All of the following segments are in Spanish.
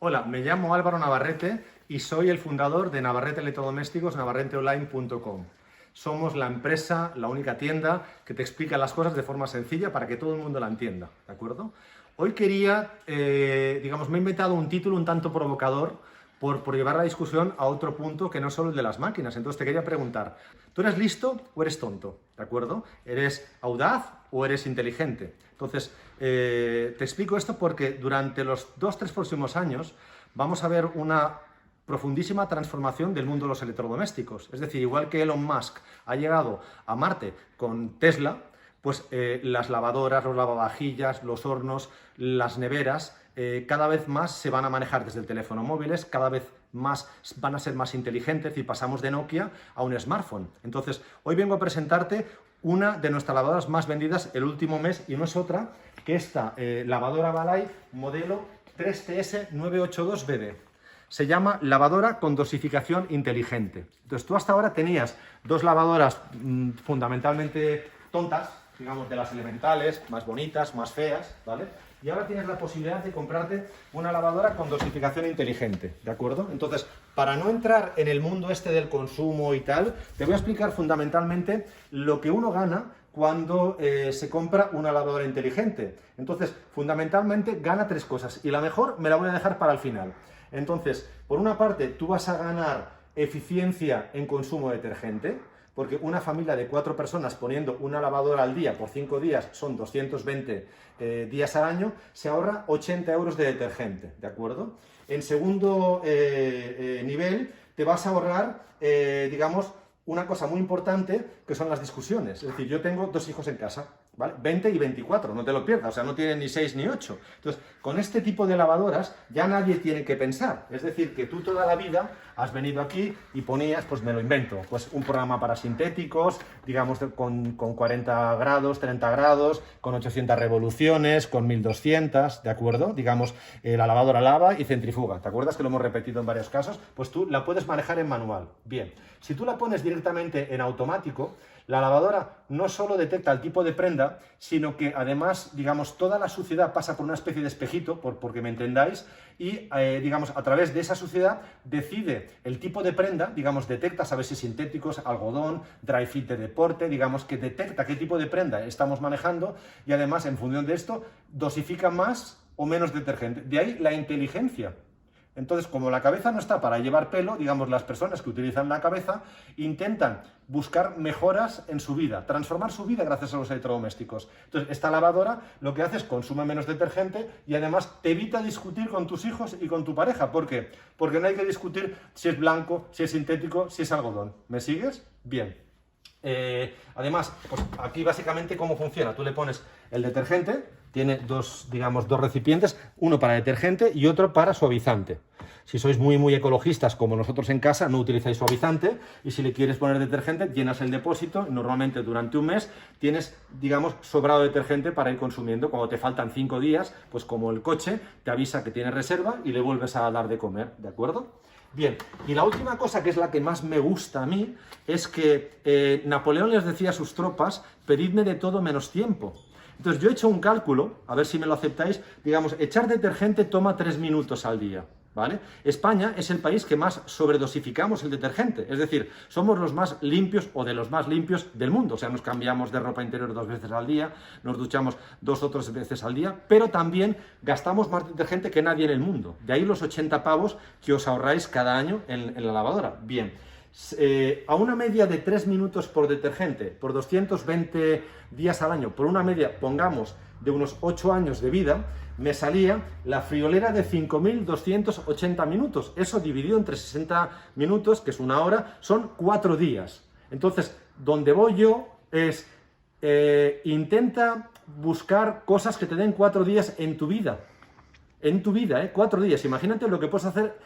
Hola, me llamo Álvaro Navarrete y soy el fundador de Navarrete Electrodomésticos, navarreteonline.com. Somos la empresa, la única tienda que te explica las cosas de forma sencilla para que todo el mundo la entienda, ¿de acuerdo? Hoy quería, me he inventado un título un tanto provocador por llevar la discusión a otro punto que no solo el de las máquinas. Entonces te quería preguntar, ¿tú eres listo o eres tonto? ¿De acuerdo? ¿Eres audaz o eres inteligente? Entonces, te explico esto porque durante los 2-3 próximos años vamos a ver una profundísima transformación del mundo de los electrodomésticos. Es decir, igual que Elon Musk ha llegado a Marte con Tesla, pues las lavadoras, los lavavajillas, los hornos, las neveras, cada vez más se van a manejar desde el teléfono móviles, cada vez más van a ser más inteligentes y pasamos de Nokia a un smartphone. Entonces, hoy vengo a presentarte una de nuestras lavadoras más vendidas el último mes y no es otra que esta lavadora Balay modelo 3TS982BD. Se llama lavadora con dosificación inteligente. Entonces, tú hasta ahora tenías dos lavadoras fundamentalmente tontas, digamos, de las elementales, más bonitas, más feas, ¿vale? Y ahora tienes la posibilidad de comprarte una lavadora con dosificación inteligente, ¿de acuerdo? Entonces, para no entrar en el mundo este del consumo y tal, te voy a explicar fundamentalmente lo que uno gana cuando se compra una lavadora inteligente. Entonces, fundamentalmente gana tres cosas y la mejor me la voy a dejar para el final. Entonces, por una parte, tú vas a ganar eficiencia en consumo de detergente, porque una familia de 4 personas poniendo una lavadora al día por 5 días, son 220 días al año, se ahorra 80 euros de detergente, ¿de acuerdo? En segundo nivel, te vas a ahorrar, una cosa muy importante, que son las discusiones. Es decir, yo tengo 2 hijos en casa, ¿vale? 20 y 24, no te lo pierdas, o sea, no tienen ni 6 ni 8. Entonces, con este tipo de lavadoras ya nadie tiene que pensar. Es decir, que tú toda la vida has venido aquí y ponías, pues me lo invento, pues un programa para sintéticos, digamos, con 40 grados, 30 grados, con 800 revoluciones, con 1200, ¿de acuerdo? Digamos, la lavadora lava y centrifuga. ¿Te acuerdas que lo hemos repetido en varios casos? Pues tú la puedes manejar en manual. Bien, si tú la pones directamente en automático, la lavadora no solo detecta el tipo de prenda, sino que además, digamos, toda la suciedad pasa por una especie de espejito, porque me entendáis, y, a través de esa suciedad decide el tipo de prenda, digamos, detecta, sabe si sintéticos, algodón, dry fit de deporte, digamos, que detecta qué tipo de prenda estamos manejando y además, en función de esto, dosifica más o menos detergente. De ahí la inteligencia. Entonces, como la cabeza no está para llevar pelo, digamos, las personas que utilizan la cabeza intentan buscar mejoras en su vida, transformar su vida gracias a los electrodomésticos. Entonces, esta lavadora lo que hace es consume menos detergente y además te evita discutir con tus hijos y con tu pareja. ¿Por qué? Porque no hay que discutir si es blanco, si es sintético, si es algodón. ¿Me sigues? Bien. Además, pues aquí básicamente cómo funciona. Tú le pones el detergente, tiene dos recipientes, uno para detergente y otro para suavizante. Si sois muy ecologistas como nosotros en casa, no utilizáis suavizante y si le quieres poner detergente, llenas el depósito. Normalmente durante un mes tienes, sobrado detergente para ir consumiendo. Cuando te faltan 5 días, pues como el coche, te avisa que tienes reserva y le vuelves a dar de comer, ¿de acuerdo? Bien, y la última cosa, que es la que más me gusta a mí, es que Napoleón les decía a sus tropas, pedidme de todo menos tiempo. Entonces yo he hecho un cálculo, a ver si me lo aceptáis, echar detergente toma 3 minutos al día, ¿vale? España es el país que más sobredosificamos el detergente, es decir, somos los más limpios o de los más limpios del mundo, o sea, nos cambiamos de ropa interior 2 veces al día, nos duchamos 2 o 3 veces al día, pero también gastamos más detergente que nadie en el mundo, de ahí los 80 pavos que os ahorráis cada año en la lavadora. Bien. A una media de 3 minutos por detergente, por 220 días al año, por una media, pongamos, de unos 8 años de vida, me salía la friolera de 5.280 minutos. Eso dividido entre 60 minutos, que es una hora, son 4 días. Entonces, donde voy yo es, intenta buscar cosas que te den 4 días en tu vida. En tu vida, 4 días. Imagínate lo que puedes hacer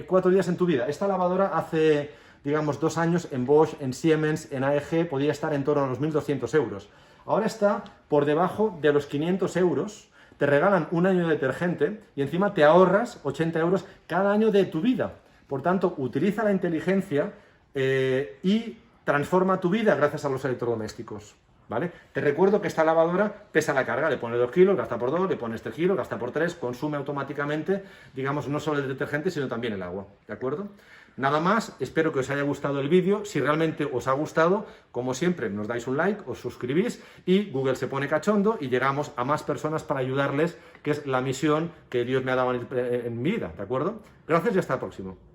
4 días en tu vida. Esta lavadora hace, 2 años en Bosch, en Siemens, en AEG, podía estar en torno a los 1.200 euros. Ahora está por debajo de los 500 euros, te regalan un año de detergente y encima te ahorras 80 euros cada año de tu vida. Por tanto, utiliza la inteligencia y transforma tu vida gracias a los electrodomésticos. ¿vale? Te recuerdo que esta lavadora pesa la carga, le pones 2 kilos, gasta por 2, le pones 3 kilos, gasta por 3, consume automáticamente, digamos, no solo el detergente, sino también el agua, ¿de acuerdo? Nada más, espero que os haya gustado el vídeo. Si realmente os ha gustado, como siempre, nos dais un like, os suscribís y Google se pone cachondo y llegamos a más personas para ayudarles, que es la misión que Dios me ha dado en mi vida, ¿de acuerdo? Gracias y hasta el próximo.